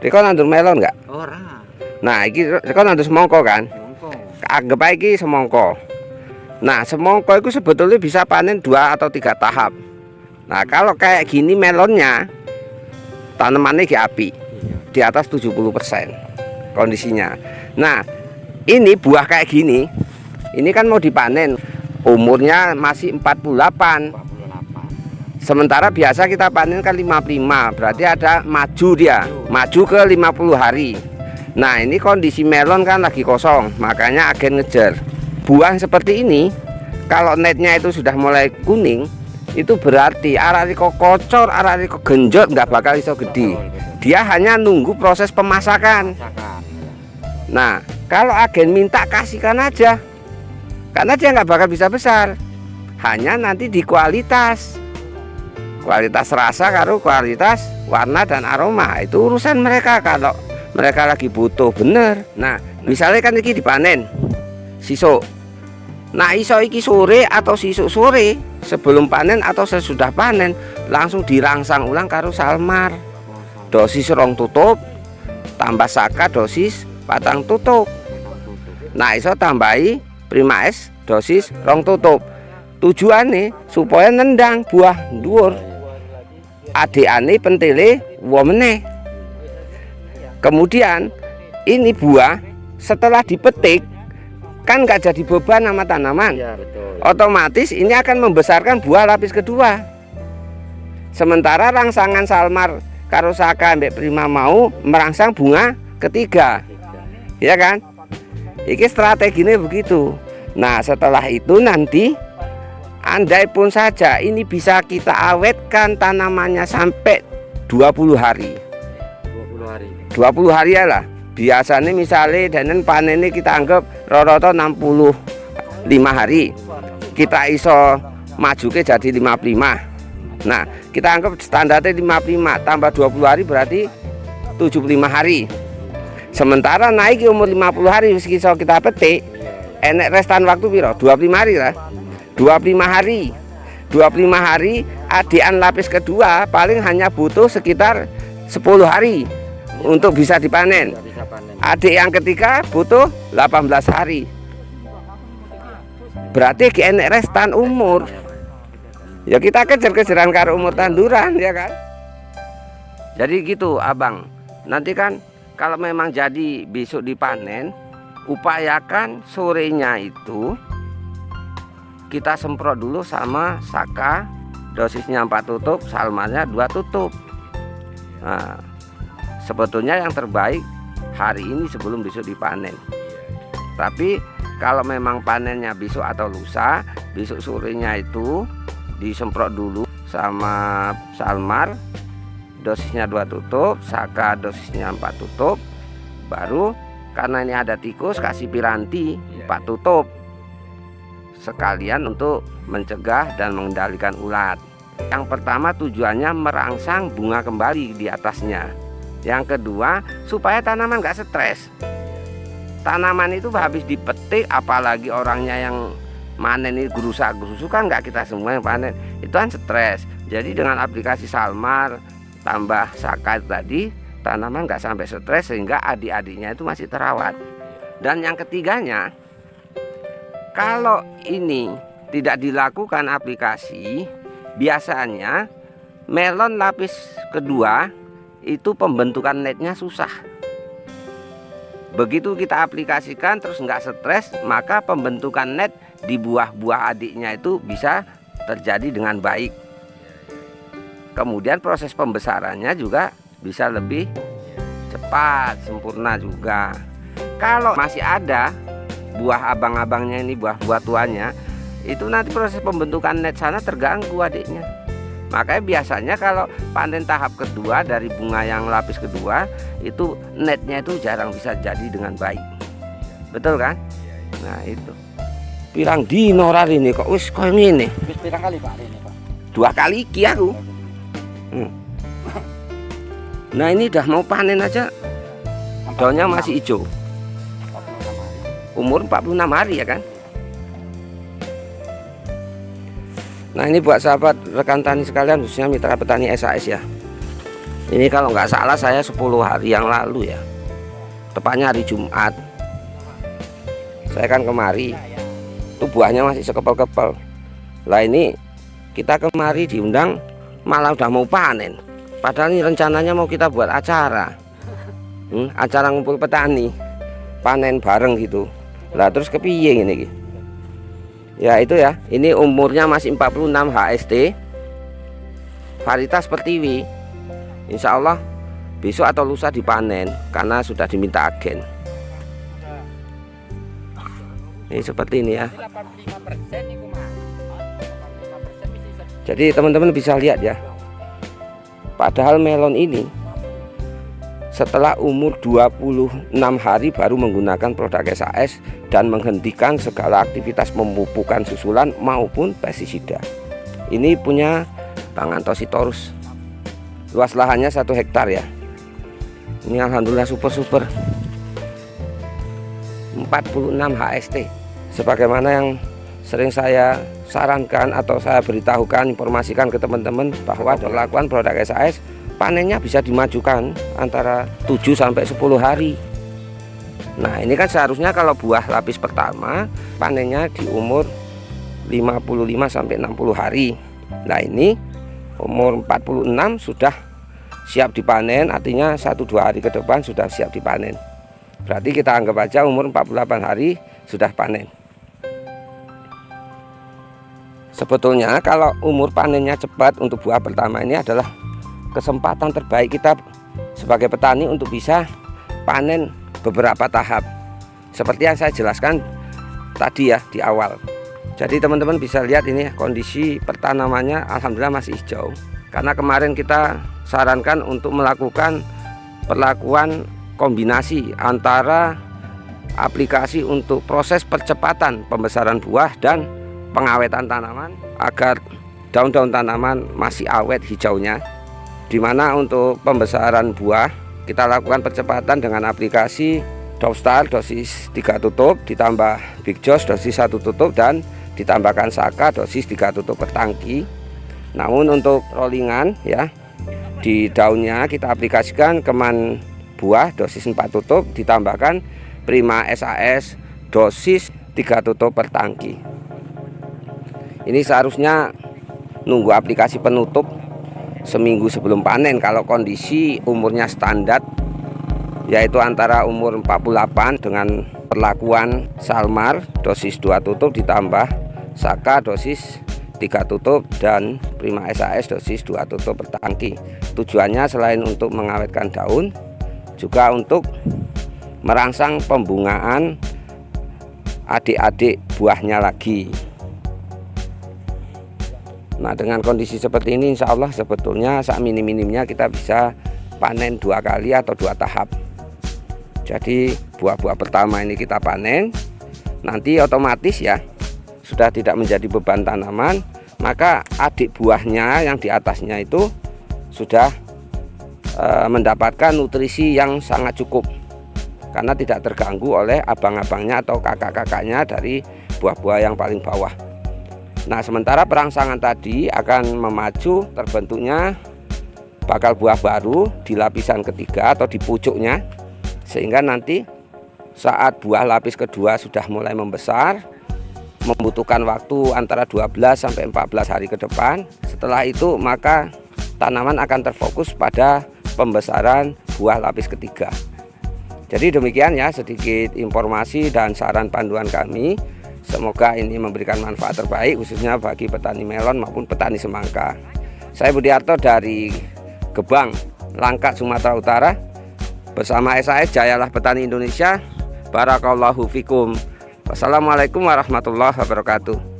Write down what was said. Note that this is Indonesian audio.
Riko nandur melon nggak? Ora. Nah, iki riko nandur semongko kan? Mongko. Anggap aja iki semongko. Nah, semongko itu sebetulnya bisa panen 2 atau 3 tahap. Nah, kalau kayak gini melonnya tanamannya di api di atas 70% kondisinya. Nah, ini buah kayak gini, ini kan mau dipanen, umurnya masih 48. 48. Sementara biasa kita panen kan 55, berarti ada maju dia, maju ke 50 hari. Nah, ini kondisi melon kan lagi kosong, makanya agen ngejar. Buah seperti ini, kalau netnya itu sudah mulai kuning, itu berarti arariko kocor, arariko genjot nggak bakal iso gede. Dia hanya nunggu proses pemasakan. Nah, kalau agen minta kasihkan aja, karena dia nggak bakal bisa besar. Hanya nanti di kualitas rasa karo kualitas warna dan aroma, itu urusan mereka. Kalau mereka lagi butuh bener. Nah, misalnya kan ini dipanen sisuk. Nah, iso iki sore atau sisuk sore sebelum panen atau sesudah panen langsung dirangsang ulang karo Salmar. Dosis rong tutup tambah Saka dosis patang tutup. Nah, iso tambahi Prima S dosis rong tutup. Tujuannya supaya nendang buah dhuwur. Adekane pentile womene. Kemudian ini buah setelah dipetik kan nggak jadi beban sama tanaman. Ya, betul. Otomatis ini akan membesarkan buah lapis kedua. Sementara rangsangan Salmar karo Saka ambek Prima mau merangsang bunga ketiga. Ya kan? Iki strateginya begitu. Nah, setelah itu nanti andai pun saja ini bisa kita awetkan tanamannya sampai 20 hari. 20 hari. 20 hari ya lah. Biasanya misalnya dan panennya kita anggap rata-rata 65 hari. Kita iso maju ke jadi 55. Nah, kita anggap standarnya 55 tambah 20 hari berarti 75 hari. Sementara naik umur 50 hari iso kita petik. Enek restan waktu piro? 25 hari lah. 25 hari. 25 hari adian lapis kedua paling hanya butuh sekitar 10 hari untuk bisa dipanen. Adik yang ketiga butuh 18 hari. Berarti enek restan umur. Ya kita kejar-kejaran karo umur tanduran ya kan. Jadi gitu abang. Nanti kan kalau memang jadi besok dipanen, upayakan sorenya itu kita semprot dulu sama Saka, dosisnya 4 tutup, Salmarnya 2 tutup. Nah, sebetulnya yang terbaik hari ini sebelum besok dipanen. Tapi kalau memang panennya besok atau lusa, besok sorenya itu disemprot dulu sama Salmar, dosisnya 2 tutup, Saka dosisnya 4 tutup. Baru karena ini ada tikus kasih piranti 4 tutup. Sekalian untuk mencegah dan mengendalikan ulat. Yang pertama tujuannya merangsang bunga kembali di atasnya. Yang kedua supaya tanaman nggak stres. Tanaman itu habis dipetik, apalagi orangnya yang manen ini gerusak-gerusuk kan nggak kita semua yang panen, itu kan stres. Jadi dengan aplikasi Salmar tambah Saka tadi, tanaman nggak sampai stres sehingga adik-adiknya itu masih terawat. Dan yang ketiganya, kalau ini tidak dilakukan aplikasi, biasanya melon lapis kedua itu pembentukan netnya susah. Begitu kita aplikasikan terus nggak stres, maka pembentukan net di buah-buah adiknya itu bisa terjadi dengan baik. Kemudian proses pembesarannya juga bisa lebih cepat, sempurna juga. Kalau masih ada buah abang-abangnya ini, buah-buah tuanya, itu nanti proses pembentukan net sana terganggu adiknya. Makanya biasanya kalau panen tahap kedua dari bunga yang lapis kedua, itu netnya itu jarang bisa jadi dengan baik. Betul kan? Nah itu. Pirang dino ini kok wis koyo ngene. Wis pirang kali Pak ini Pak? 2 kali iki aku. Nah ini udah mau panen aja. Daunnya masih hijau. Umur 46 hari ya kan. Nah ini buat sahabat rekan tani sekalian, khususnya mitra petani SAS ya. Ini kalau nggak salah saya 10 hari yang lalu ya, tepatnya hari Jumat. Saya kan kemari, tuh buahnya masih sekepel-kepel. Lah ini kita kemari diundang malah udah mau panen. Padahal ini rencananya mau kita buat acara, acara ngumpul petani, panen bareng gitu. Lah terus kepiye ini? Ya itu ya, ini umurnya masih 46 HST, varietas Pertiwi. Insya Allah besok atau lusa dipanen karena sudah diminta agen. Ini seperti ini ya. Jadi teman-teman bisa lihat ya, padahal melon ini setelah umur 26 hari baru menggunakan produk SAS dan menghentikan segala aktivitas memupukan susulan maupun pestisida. Ini punya Bang Antositorus. Luas lahannya 1 hektar ya. Ini alhamdulillah super 46 HST. Sebagaimana yang sering saya sarankan atau saya beritahukan, informasikan ke teman-teman bahwa perlakuan produk SAS panennya bisa dimajukan antara 7 sampai 10 hari. Nah, ini kan seharusnya kalau buah lapis pertama panennya di umur 55 sampai 60 hari. Nah, ini umur 46 sudah siap dipanen, artinya 1-2 hari ke depan sudah siap dipanen. Berarti kita anggap aja umur 48 hari sudah panen. Sebetulnya kalau umur panennya cepat untuk buah pertama ini adalah kesempatan terbaik kita sebagai petani untuk bisa panen beberapa tahap. Seperti yang saya jelaskan tadi ya di awal. Jadi teman-teman bisa lihat ini kondisi pertanamannya alhamdulillah masih hijau. Karena kemarin kita sarankan untuk melakukan perlakuan kombinasi antara aplikasi untuk proses percepatan pembesaran buah dan pengawetan tanaman agar daun-daun tanaman masih awet hijaunya. Dimana untuk pembesaran buah kita lakukan percepatan dengan aplikasi Dopstar dosis 3 tutup ditambah Big Joss dosis 1 tutup dan ditambahkan Saka dosis 3 tutup per tangki. Namun untuk rollingan ya, di daunnya kita aplikasikan keman buah dosis 4 tutup ditambahkan Prima SAS dosis 3 tutup per tangki. Ini seharusnya nunggu aplikasi penutup seminggu sebelum panen kalau kondisi umurnya standar, yaitu antara umur 48 dengan perlakuan Salmar dosis 2 tutup ditambah Saka dosis 3 tutup dan Prima SAS dosis 2 tutup per tangki. Tujuannya selain untuk mengawetkan daun, juga untuk merangsang pembungaan adik-adik buahnya lagi. Nah, dengan kondisi seperti ini insya Allah sebetulnya saat minim-minimnya kita bisa panen 2 kali atau 2 tahap. Jadi buah-buah pertama ini kita panen, nanti otomatis ya sudah tidak menjadi beban tanaman, maka adik buahnya yang di atasnya itu sudah mendapatkan nutrisi yang sangat cukup karena tidak terganggu oleh abang-abangnya atau kakak-kakaknya dari buah-buah yang paling bawah. Nah, sementara perangsangan tadi akan memacu terbentuknya bakal buah baru di lapisan ketiga atau di pucuknya, sehingga nanti saat buah lapis kedua sudah mulai membesar membutuhkan waktu antara 12 sampai 14 hari ke depan. Setelah itu maka tanaman akan terfokus pada pembesaran buah lapis ketiga. Jadi demikian ya sedikit informasi dan saran panduan kami. Semoga ini memberikan manfaat terbaik khususnya bagi petani melon maupun petani semangka. Saya Budiarto dari Gebang, Langkat, Sumatera Utara. Bersama SAS Jayalah Petani Indonesia. Barakallahu fikum. Wassalamualaikum warahmatullahi wabarakatuh.